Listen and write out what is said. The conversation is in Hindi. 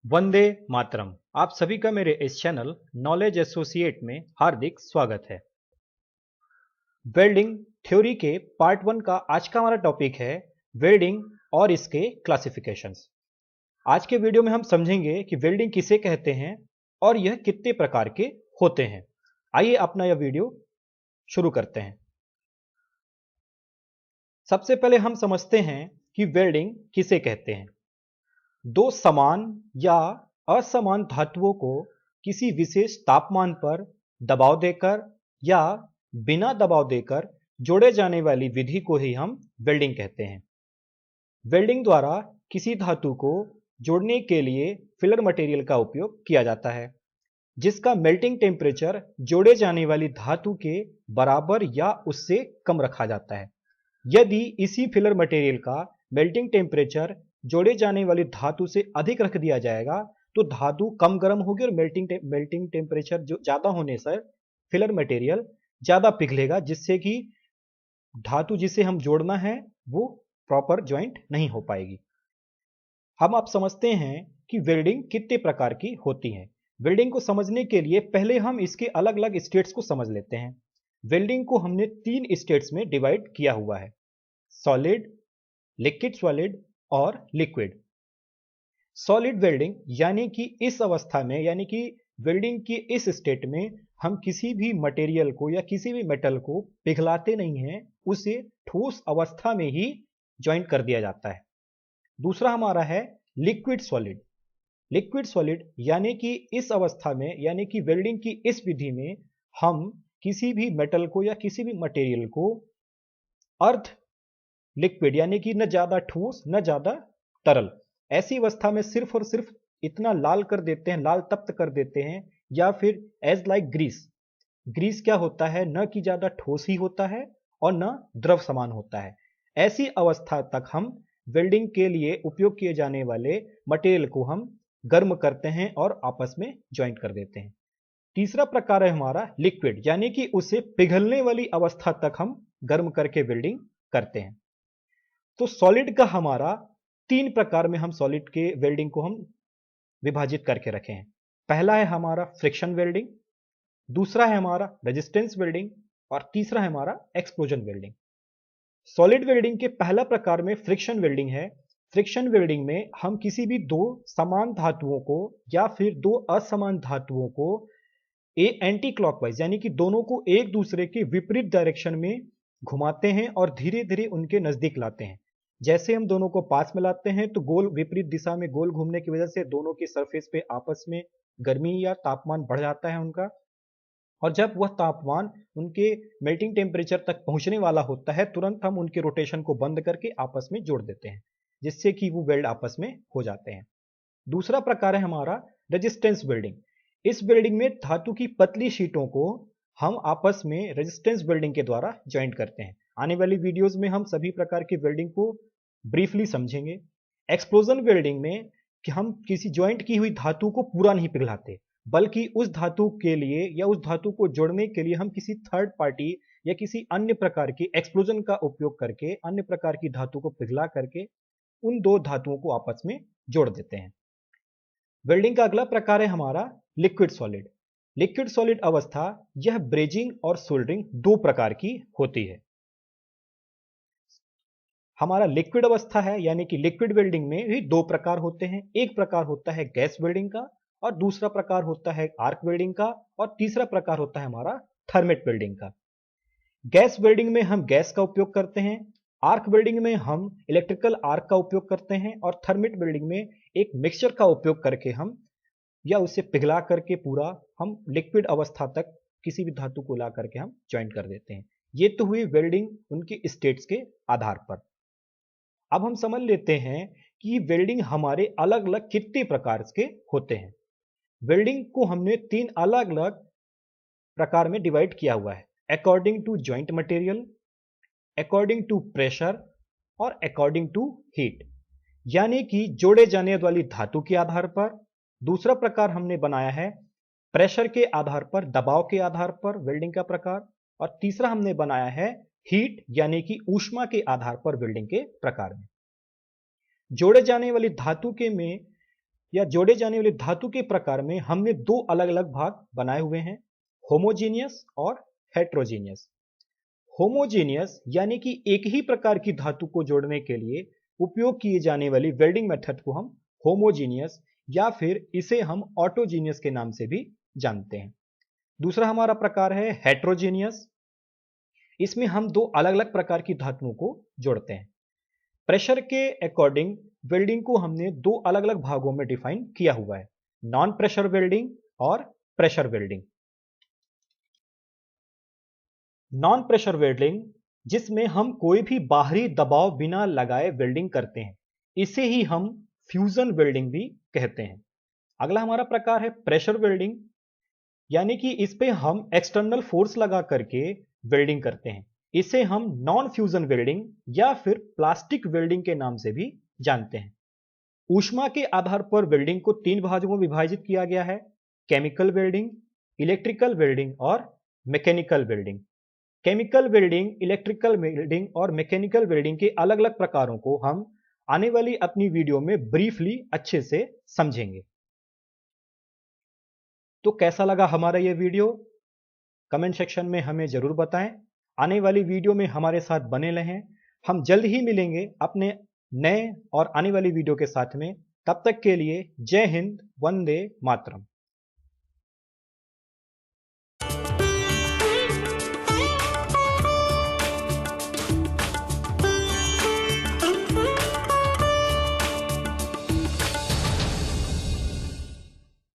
वंदे मातरम। आप सभी का मेरे इस चैनल नॉलेज एसोसिएट में हार्दिक स्वागत है। वेल्डिंग थ्योरी के पार्ट 1 का आज का हमारा टॉपिक है वेल्डिंग और इसके क्लासिफिकेशंस। आज के वीडियो में हम समझेंगे कि वेल्डिंग किसे कहते हैं और यह कितने प्रकार के होते हैं। आइए अपना यह वीडियो शुरू करते हैं। सबसे पहले हम समझते हैं कि वेल्डिंग किसे कहते हैं। दो समान या असमान धातुओं को किसी विशेष तापमान पर दबाव देकर या बिना दबाव देकर जोड़े जाने वाली विधि को ही हम वेल्डिंग कहते हैं। वेल्डिंग द्वारा किसी धातु को जोड़ने के लिए फिलर मटेरियल का उपयोग किया जाता है, जिसका मेल्टिंग टेम्परेचर जोड़े जाने वाली धातु के बराबर या उससे कम रखा जाता है। यदि इसी फिलर मटेरियल का मेल्टिंग टेम्परेचर जोड़े जाने वाली धातु से अधिक रख दिया जाएगा तो धातु कम गर्म होगी और मेल्टिंग टेम्परेचर जो ज्यादा होने से फिलर मटेरियल ज्यादा पिघलेगा, जिससे कि धातु जिसे हम जोड़ना है वो प्रॉपर ज्वाइंट नहीं हो पाएगी। हम आप समझते हैं कि वेल्डिंग कितने प्रकार की होती है। वेल्डिंग को समझने के लिए पहले हम इसके अलग अलग स्टेट्स को समझ लेते हैं। वेल्डिंग को हमने 3 स्टेट्स में डिवाइड किया हुआ है: सॉलिड, लिक्विड सॉलिड और लिक्विड। सॉलिड वेल्डिंग यानी कि इस अवस्था में, यानी कि वेल्डिंग की इस स्टेट में हम किसी भी मटेरियल को या किसी भी मेटल को पिघलाते नहीं हैं, उसे ठोस अवस्था में ही ज्वाइंट कर दिया जाता है। दूसरा हमारा है लिक्विड सॉलिड। लिक्विड सॉलिड यानी कि इस अवस्था में, यानी कि वेल्डिंग की इस विधि में हम किसी भी मेटल को या किसी भी मटेरियल को अर्ध लिक्विड यानी कि न ज्यादा ठोस न ज्यादा तरल, ऐसी अवस्था में सिर्फ और सिर्फ इतना लाल कर देते हैं, लाल तप्त कर देते हैं, या फिर एज लाइक ग्रीस। ग्रीस क्या होता है, न कि ज्यादा ठोस ही होता है और न द्रव समान होता है। ऐसी अवस्था तक हम वेल्डिंग के लिए उपयोग किए जाने वाले मटेरियल को हम गर्म करते हैं और आपस में ज्वाइंट कर देते हैं। तीसरा प्रकार है हमारा लिक्विड, यानी कि उसे पिघलने वाली अवस्था तक हम गर्म करके वेल्डिंग करते हैं। तो सॉलिड का हमारा 3 प्रकार में हम सॉलिड के वेल्डिंग को हम विभाजित करके रखे हैं। पहला है हमारा फ्रिक्शन वेल्डिंग, दूसरा है हमारा रेजिस्टेंस वेल्डिंग और तीसरा है हमारा एक्सप्लोजन वेल्डिंग। सॉलिड वेल्डिंग के पहला प्रकार में फ्रिक्शन वेल्डिंग है। फ्रिक्शन वेल्डिंग में हम किसी भी दो समान धातुओं को या फिर दो असमान धातुओं को एंटी क्लॉकवाइज यानी कि दोनों को एक दूसरे के विपरीत डायरेक्शन में घुमाते हैं और धीरे धीरे उनके नजदीक लाते हैं। जैसे हम दोनों को पास में लाते हैं तो गोल विपरीत दिशा में गोल घूमने की वजह से दोनों की सरफेस पे आपस में गर्मी या तापमान बढ़ जाता है उनका, और जब वह तापमान उनके मेल्टिंग टेम्परेचर तक पहुंचने वाला होता है तुरंत हम उनके रोटेशन को बंद करके आपस में जोड़ देते हैं, जिससे कि वो वेल्ड आपस में हो जाते हैं। दूसरा प्रकार है हमारा रेजिस्टेंस वेल्डिंग। इस वेल्डिंग में धातु की पतली शीटों को हम आपस में रेजिस्टेंस वेल्डिंग के द्वारा ज्वाइंट करते हैं। आने वाली वीडियोस में हम सभी प्रकार की वेल्डिंग को ब्रीफली समझेंगे। एक्सप्लोजन वेल्डिंग में कि हम किसी ज्वाइंट की हुई धातु को पूरा नहीं पिघलाते, बल्कि उस धातु के लिए या उस धातु को जोड़ने के लिए हम किसी थर्ड पार्टी या किसी अन्य प्रकार की एक्सप्लोजन का उपयोग करके अन्य प्रकार की धातु को पिघला करके उन दो धातुओं को आपस में जोड़ देते हैं। वेल्डिंग का अगला प्रकार है हमारा लिक्विड सॉलिड। लिक्विड सॉलिड अवस्था यह ब्रेजिंग और सोल्डरिंग दो प्रकार की होती है। हमारा लिक्विड अवस्था है, यानी कि लिक्विड वेल्डिंग में भी दो प्रकार होते हैं। एक प्रकार होता है गैस वेल्डिंग का और दूसरा प्रकार होता है आर्क वेल्डिंग का और तीसरा प्रकार होता है हमारा थर्मेट वेल्डिंग का। गैस वेल्डिंग में हम गैस का उपयोग करते हैं, आर्क वेल्डिंग में हम इलेक्ट्रिकल आर्क का उपयोग करते हैं और थर्मेट वेल्डिंग में एक मिक्सचर का उपयोग करके हम या उसे पिघला करके पूरा हम लिक्विड अवस्था तक किसी भी धातु को ला करके हम ज्वाइंट कर देते हैं। ये तो हुई वेल्डिंग उनकी स्टेट्स के आधार पर। अब हम समझ लेते हैं कि वेल्डिंग हमारे अलग अलग कितने प्रकार के होते हैं। वेल्डिंग को हमने 3 अलग अलग प्रकार में डिवाइड किया हुआ है: according to joint material, according to pressure और अकॉर्डिंग टू हीट, यानी कि जोड़े जाने वाली धातु के आधार पर। दूसरा प्रकार हमने बनाया है प्रेशर के आधार पर, दबाव के आधार पर वेल्डिंग का प्रकार। और तीसरा हमने बनाया है हीट यानी कि ऊष्मा के आधार पर वेल्डिंग के प्रकार में। जोड़े जाने वाली धातु के में या जोड़े जाने वाले धातु के प्रकार में हमने दो अलग अलग भाग बनाए हुए हैं, होमोजीनियस और हेट्रोजीनियस। होमोजीनियस यानी कि एक ही प्रकार की धातु को जोड़ने के लिए उपयोग किए जाने वाली वेल्डिंग मेथड को हम होमोजीनियस या फिर इसे हम ऑटोजीनियस के नाम से भी जानते हैं। दूसरा हमारा प्रकार है हेट्रोजीनियस। इसमें हम दो अलग अलग प्रकार की धातुओं को जोड़ते हैं। प्रेशर के अकॉर्डिंग वेल्डिंग को हमने दो अलग अलग भागों में डिफाइन किया हुआ है, नॉन प्रेशर वेल्डिंग और pressure welding. Non pressure welding जिसमें हम कोई भी बाहरी दबाव बिना लगाए वेल्डिंग करते हैं, इसे ही हम फ्यूजन वेल्डिंग भी कहते हैं। अगला हमारा प्रकार है प्रेशर वेल्डिंग, यानी कि इस पे हम एक्सटर्नल फोर्स लगा करके वेल्डिंग करते हैं। इसे हम नॉन फ्यूजन वेल्डिंग या फिर प्लास्टिक वेल्डिंग के नाम से भी जानते हैं। ऊष्मा के आधार पर वेल्डिंग को तीन भागों में विभाजित किया गया है, केमिकल वेल्डिंग, इलेक्ट्रिकल वेल्डिंग और mechanical welding. Chemical welding, electrical welding और मैकेनिकल वेल्डिंग के अलग अलग प्रकारों को हम आने वाली अपनी वीडियो में ब्रीफली अच्छे से समझेंगे। तो कैसा लगा हमारा यह वीडियो? कमेंट सेक्शन में हमें जरूर बताएं। आने वाली वीडियो में हमारे साथ बने रहें। हम जल्द ही मिलेंगे अपने नए और आने वाली वीडियो के साथ में। तब तक के लिए जय हिंद, वंदे मातरम।